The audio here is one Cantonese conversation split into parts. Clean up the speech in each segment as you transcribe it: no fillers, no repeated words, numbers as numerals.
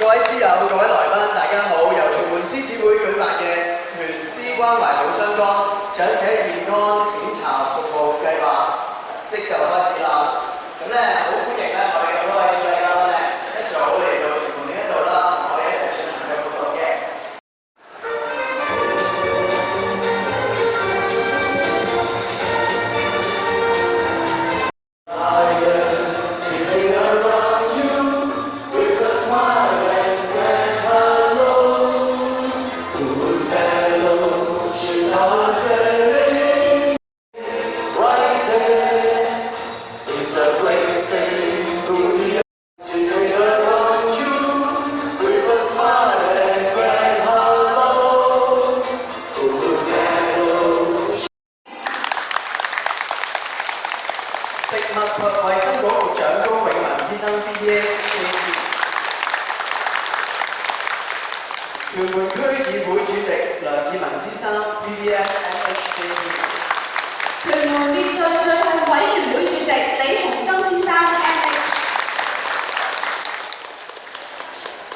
位師友、各位來賓，大家好！由屯門獅子會舉辦嘅屯獅關懷冇相干長者健康檢查服務計劃即就開始啦。咁咧好歡迎咧我哋咁多位主禮嘉賓咧一早嚟到屯門呢一度啦，同我哋一齊進行嘅活動嘅。食物及衛生局局長高永文醫生 BBA 屯門區議會主席梁建文先生 BBS MHJP 屯門滅罪罪行委員會主席李鴻森先生 MH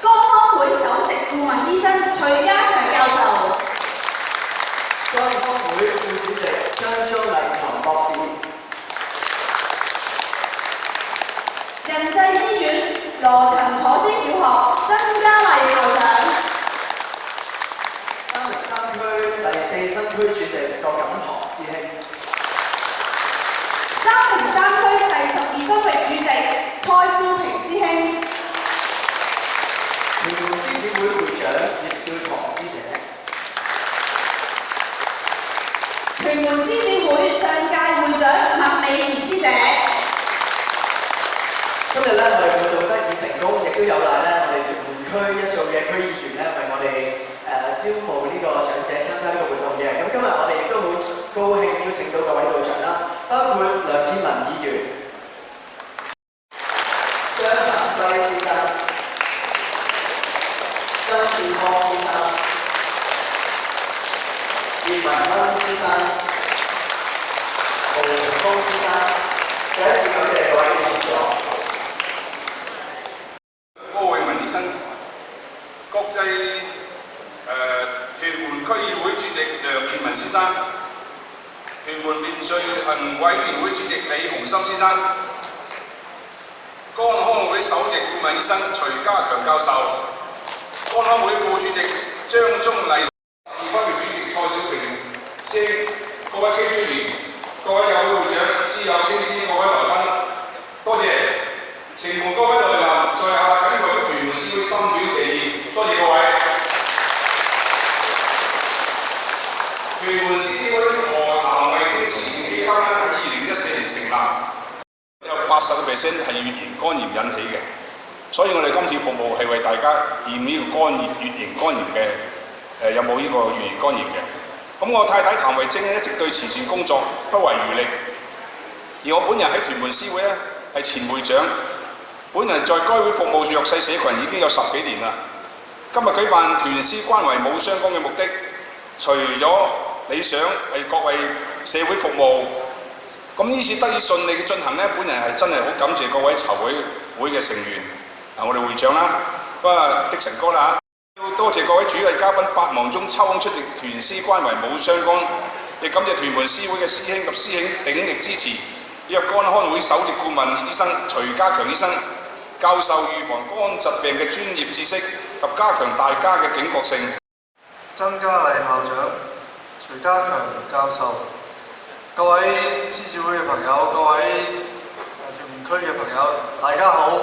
江康會首席顧問醫生徐家強教授江康會副主席張鍾麗琴博士仁濟醫院羅陳楚思小學曾嘉麗校長303區第4分區主席郭錦堂師兄303區第12分域主席蔡少平師兄屯門獅子會會長葉少棠師姐屯門獅子會上屆會長麥美儀師姐。今日咧，我哋活動得以成功，亦都有賴咧我哋屯門區一眾嘅區議員咧，為我哋招募呢個長者參加呢個活動嘅。咁今日我哋亦都好高興邀請到各位到場啦，包括梁建文議員、張南西先生、曾健康先生、葉文芬先生、洪成光先生，再一次感謝各位嘅協助。醫生，國際屯門區議會主席梁建文先生，屯門滅罪行委員會主席李鴻森先生，江康會首席顧問醫生徐家強教授，江康會副主席張鍾麗，分別主席蔡少平師兄，各位區議員，各位友會會長、師友、先師，各位來賓，多謝。承蒙各位來臨，在下謹代表屯門獅會深表謝意，多謝各位。屯門獅子會何談為政支援基金喺2014年成立，有80% 係乙型肝炎引起嘅，所以我哋今次服務係為大家驗呢個乙型肝炎嘅有冇呢個乙型肝炎嘅。咁我太太譚慧晶一直對慈善工作不遺餘力，而我本人喺屯門獅會咧係前會長。本人在該會服務弱勢社群已經有10幾年啦。今日舉辦屯獅關懷冇相干嘅目的，除咗理想為各位社會服務，咁呢次得以順利嘅進行呢，本人係真係好感謝各位籌委會嘅成員，我哋會長啦，的神哥啦，要多謝各位主禮嘉賓百忙中抽空出席屯獅關懷冇相干，亦感謝屯門獅會嘅師兄及師兄鼎力支持，以及肝康會首席顧問醫生徐家強醫生教授預防肝疾病嘅專業知識及加強大家嘅警覺性。曾嘉麗校長、徐家強教授、各位獅子會嘅朋友、各位屯門區嘅朋友，大家好。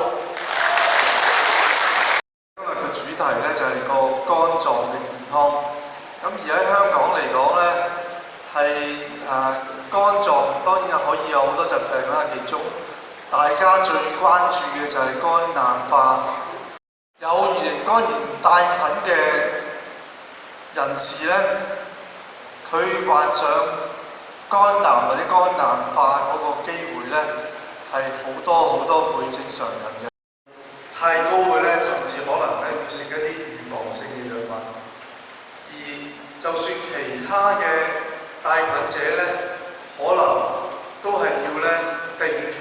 今日嘅主題呢，就係個肝臟嘅健康。咁而喺香港嚟講呢，係肝臟當然可以有好多疾病啦，其中大家最關注嘅就係肝硬化。有乙型肝炎帶菌嘅人士呢，佢患上肝癌或者肝硬化嗰個機會呢，係好多倍正常人嘅。太高嘅呢，甚至可能咧要食一啲預防性嘅藥物。而就算其他嘅帶菌者呢，可能都係要呢定期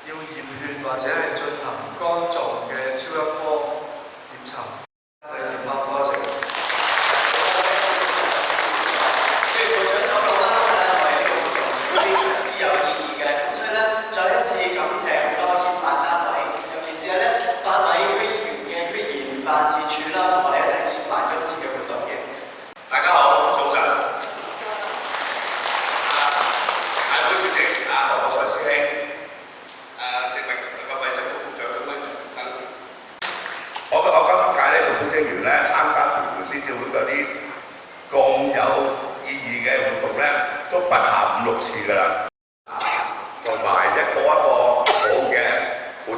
要驗血或者係進行肝臟嘅超音波檢查。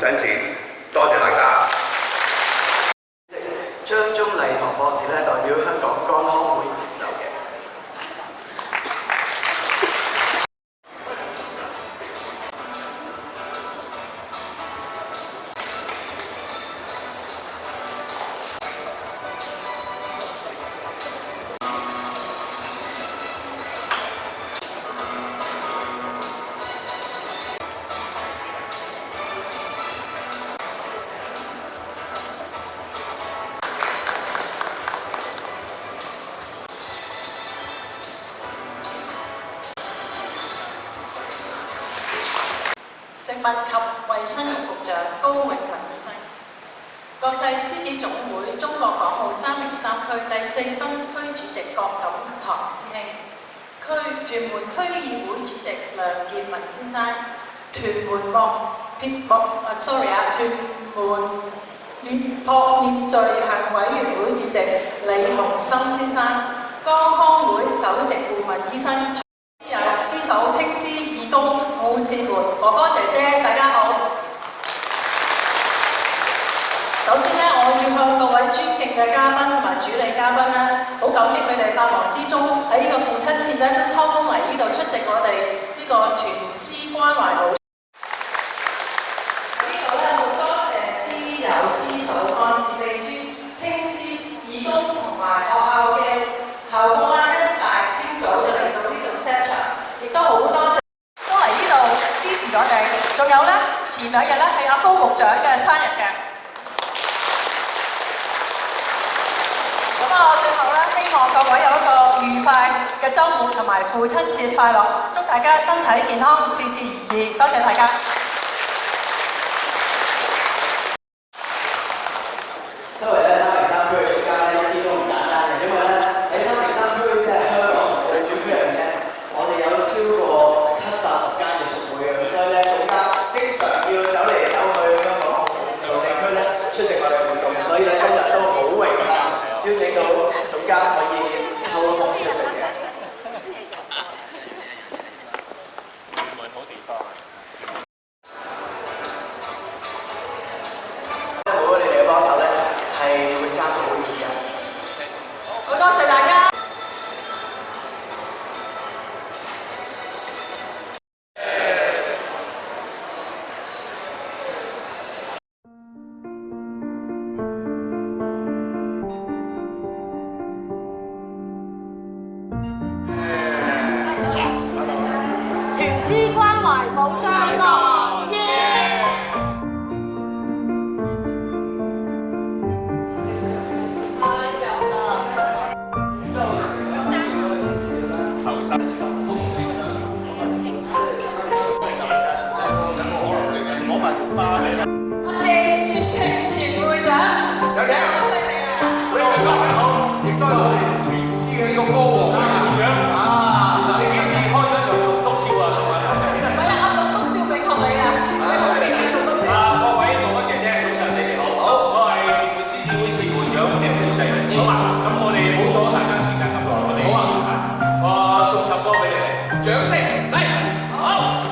申請，多謝大家。張忠禮堂博士咧代表香港肝康會接受嘅。食物及衛生局局長高永文醫生，國際獅子總會中國港澳303區第4分區主席郭錦堂師兄，屯門區議會主席梁建文先生，屯門撲滅罪行委員會主席李洪森先生，肝康會首席顧問醫生。由師嫂、青師、義工、護士們、哥哥姐姐，大家好。首先咧，我要向各位尊敬嘅嘉賓同埋主禮嘉賓咧，好感激佢哋百忙之中喺呢個父親節咧都抽空嚟呢度出席我哋呢個團師關懷舞。呢度咧好多謝師友、師嫂、幹事秘書、青師、義工同埋學校嘅校工啦，一大清早就嚟到呢度 set 場，亦都好多謝都嚟呢度支持我哋。仲有咧，前兩日咧係阿高局長嘅生日嘅。咁我最後咧，希望各位有一個愉快嘅週末同埋父親節快樂，祝大家身體健康，事事如意。多謝大家。周圍咧303區嘅中間咧一啲都唔簡單嘅，因為咧喺303區即係香港同澳門區入面咧，我哋有超過780間嘅屬會嘅，所以咧總監經常要走嚟走去香港唔同地區咧出席我哋嘅活動，所以咧今日都好榮幸邀請到總監可以抽空出席嘅。冇你哋嘅幫手咧，係會爭好遠嘅。好多謝大家。團師關懷舞相樂，耶！謝雪成前會長，有請，好犀利啊！各位大家好，亦都係我哋團師嘅呢個歌王會長啊！你幾時開咗場棟篤笑啊？仲啊？唔係啊，我棟篤笑未及你啊！你好勁啊，棟篤笑！各位哥哥姐姐，早晨，你哋好。好，我係屯門獅子會前會長鄭小世。好嘛，咁我哋冇阻大家時間咁耐，我哋好啊！我送首歌俾你哋，掌聲嚟！好。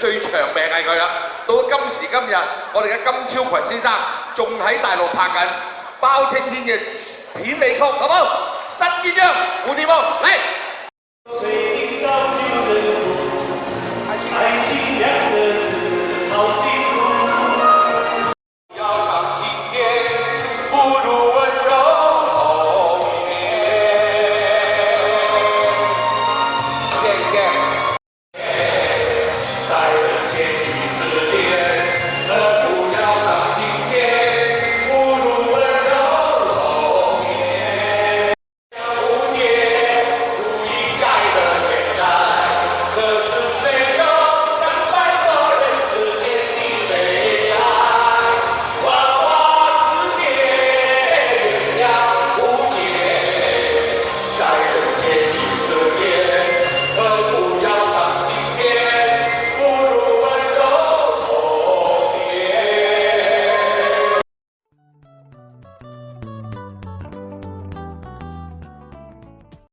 最長命係佢啦！到今時今日，我哋嘅金超群先生仲喺大陸拍緊包青天嘅片尾曲，好冇？新鴛鴦蝴蝶舞嚟！